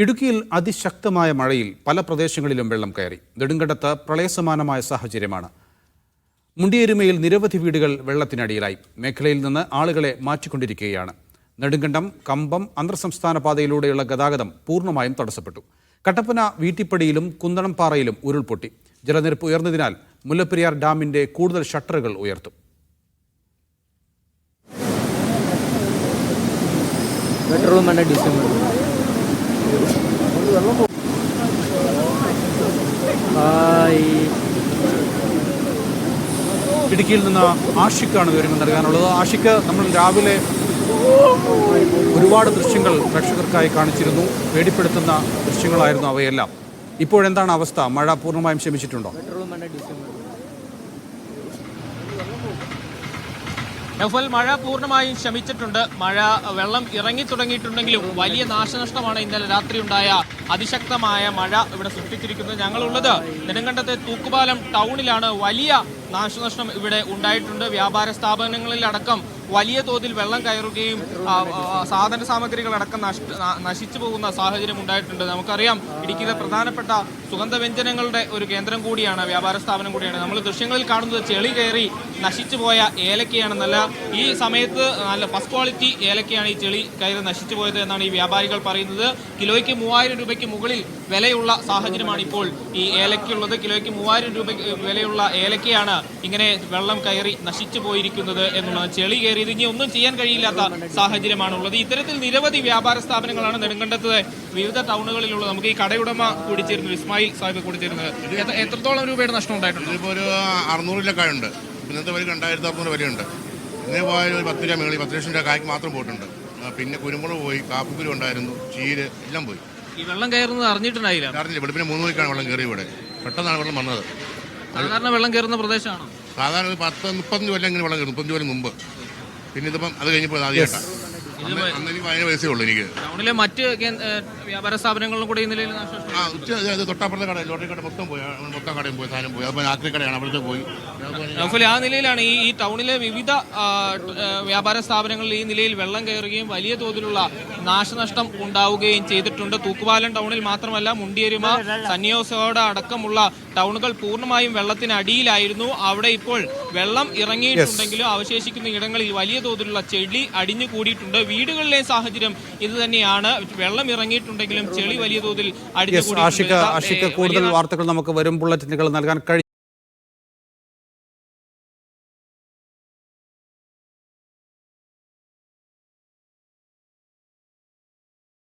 ഇടുക്കിയിൽ അതിശക്തമായ മഴയിൽ പല പ്രദേശങ്ങളിലും വെള്ളം കയറി. നെടുങ്കണ്ടത്ത് പ്രളയസമാനമായ സാഹചര്യമാണ്. മുണ്ടിയെരുമയിൽ നിരവധി വീടുകൾ വെള്ളത്തിനടിയിലായി. മേഖലയിൽ നിന്ന് ആളുകളെ മാറ്റിക്കൊണ്ടിരിക്കുകയാണ്. നെടുങ്കണ്ടം കമ്പം അന്തർസംസ്ഥാന പാതയിലൂടെയുള്ള ഗതാഗതം പൂർണ്ണമായും തടസ്സപ്പെട്ടു. കട്ടപ്പന വീട്ടിപ്പടിയിലും കുന്നണംപാറയിലും ഉരുൾപൊട്ടി. ജലനിരപ്പ് ഉയർന്നതിനാൽ മുല്ലപ്പെരിയാർ ഡാമിന്റെ കൂടുതൽ ഷട്ടറുകൾ ഉയർത്തും. ഇടുക്കിയിൽ നിന്ന് ആഷിക്കാണ് വിവരങ്ങൾ നൽകാനുള്ളത്. ആഷിക്ക്, നമ്മൾ രാവിലെ ഒരുപാട് ദൃശ്യങ്ങൾ പ്രേക്ഷകർക്കായി കാണിച്ചിരുന്നു. പേടിപ്പെടുത്തുന്ന ദൃശ്യങ്ങളായിരുന്നു അവയെല്ലാം. ഇപ്പോഴെന്താണ് അവസ്ഥ? മഴ പൂർണ്ണമായും ശമിച്ചിട്ടുണ്ടോ? നൗഫൽ, മഴ പൂർണ്ണമായും ശമിച്ചിട്ടുണ്ട്. വെള്ളം ഇറങ്ങി തുടങ്ങിയിട്ടുണ്ടെങ്കിലും വലിയ നാശനഷ്ടമാണ് ഇന്നലെ രാത്രി ഉണ്ടായ അതിശക്തമായ മഴ ഇവിടെ സൃഷ്ടിച്ചിരിക്കുന്നത്. ഞങ്ങളുള്ളത് നെടുങ്കണ്ടത്തെ തൂക്കുപാലം ടൗണിലാണ്. വലിയ നാശനഷ്ടം ഇവിടെ ഉണ്ടായിട്ടുണ്ട്. വ്യാപാര സ്ഥാപനങ്ങളിലടക്കം വലിയ തോതിൽ വെള്ളം കയറുകയും സാധന സാമഗ്രികളടക്കം നശിച്ചു പോകുന്ന സാഹചര്യം ഉണ്ടായിട്ടുണ്ട്. നമുക്കറിയാം, ഇടുക്കിയിലെ പ്രധാനപ്പെട്ട സുഗന്ധവ്യഞ്ജനങ്ങളുടെ ഒരു കേന്ദ്രം കൂടിയാണ്, വ്യാപാര സ്ഥാപനം കൂടിയാണ്. നമ്മൾ ദൃശ്യങ്ങളിൽ കാണുന്നത് ചെളി കയറി നശിച്ചു പോയ ഏലക്കയാണെന്നല്ല, ഈ സമയത്ത് നല്ല ഫസ്റ്റ് ക്വാളിറ്റി ഏലക്കയാണ് ഈ ചെളി കയറി നശിച്ചു പോയത് എന്നാണ് ഈ വ്യാപാരികൾ പറയുന്നത്. കിലോയ്ക്ക് 3000 രൂപയ്ക്ക് മുകളിൽ വിലയുള്ള സാഹചര്യമാണ് ഇപ്പോൾ ഈ ഏലക്കയുള്ളത്. കിലോയ്ക്ക് 3000 രൂപ വിലയുള്ള ഏലക്കയാണ് ഇങ്ങനെ വെള്ളം കയറി നശിച്ചു പോയിരിക്കുന്നത് എന്നുള്ളത്. ചെളി കയറി ഇനി ഒന്നും ചെയ്യാൻ കഴിയില്ലാത്ത സാഹചര്യമാണുള്ളത്. ഇത്തരത്തിൽ നിരവധി വ്യാപാര സ്ഥാപനങ്ങളാണ് നെടുങ്കണ്ടത്തെ വിവിധ ടൗണുകളിലുള്ളത്. നമുക്ക് ഈ കടയുടമ കൂടിച്ചേരുന്നു, ഇസ്മായിൽ സാഹിബ് കൂടിച്ചേരുന്നത്. എത്രത്തോളം രൂപയുടെ നഷ്ടം ഉണ്ടായിട്ടുണ്ട്? ഇപ്പോൾ ഒരു 600 കായുണ്ട്. ഇന്നത്തെ വരെ 2600 വരെയുണ്ട്. ഇന്നേ പോയാൽ ഒരു 10 രൂപ മേളിൽ 10 ലക്ഷം രൂപ കായ്ക്ക് മാത്രം പോയിട്ടുണ്ട്. പിന്നെ കുരുമുളക് പോയി, കാപ്പിക്കുരു ഉണ്ടായിരുന്നു, ചീര് എല്ലാം പോയി. ഈ വെള്ളം കയറുന്നത് അറിഞ്ഞിട്ടുണ്ടായില്ല? അറിഞ്ഞില്ല. വെളുപ്പിനെ 3 മണിക്കാണ് വെള്ളം കയറി. ഇവിടെ പെട്ടെന്നാണ് വെള്ളം വന്നത്. സാധാരണ വെള്ളം കയറുന്ന പ്രദേശമാണോ? സാധാരണ ഒരു 10-35 കൊല്ലം ഇങ്ങനെ വെള്ളം കയറും, 35 കൊല്ലം മുമ്പ്. പിന്നെ ഇതിപ്പം അത് കഴിഞ്ഞപ്പോൾ ആദ്യമായിട്ടാണ്. അന്ന് എനിക്ക് 15 വയസ്സേ ഉള്ളൂ. എനിക്ക് ടൗണിലെ മറ്റ് വ്യാപാര സ്ഥാപനങ്ങളിലും കൂടെ ഈ നിലയിൽ തൊട്ടപ്പുറത്തെ കട, ലോട്ടറി കട മൊത്തം പോയി, മൊത്തം കടയും പോയി, സാധനം പോയി. അപ്പോൾ രാത്രി കടയാണ്, അവിടുത്തെ പോയി. ആ നിലയിലാണ് ഈ ടൗണിലെ വിവിധ വ്യാപാര സ്ഥാപനങ്ങളിൽ ഈ നിലയിൽ വെള്ളം കയറുകയും വലിയ തോതിലുള്ള നാശനഷ്ടം ഉണ്ടാവുകയും ചെയ്തിട്ടുണ്ട്. തൂക്കുപാലം ടൗണിൽ മാത്രമല്ല, മുണ്ടിയെരുമ, സന്നിയോസോഡ അടക്കമുള്ള ടൗണുകൾ പൂർണ്ണമായും വെള്ളത്തിനടിയിലായിരുന്നു. അവിടെ ഇപ്പോൾ വെള്ളം ഇറങ്ങിയിട്ടുണ്ടെങ്കിലും അവശേഷിക്കുന്ന ഇടങ്ങളിൽ വലിയ തോതിലുള്ള ചെളി അടിഞ്ഞു കൂടിയിട്ടുണ്ട്. വീടുകളിലെ സാഹചര്യം ഇത് തന്നെയാണ്. വെള്ളം ഇറങ്ങിയിട്ടുണ്ടെങ്കിലും ചെളി വലിയ തോതിൽ അടിഞ്ഞു കൂടിയിട്ടുണ്ട്. കൂടുതൽ വാർത്തകൾ നമുക്ക് വരും ബുള്ളറ്റിനുകൾ നൽകാൻ കഴിയും.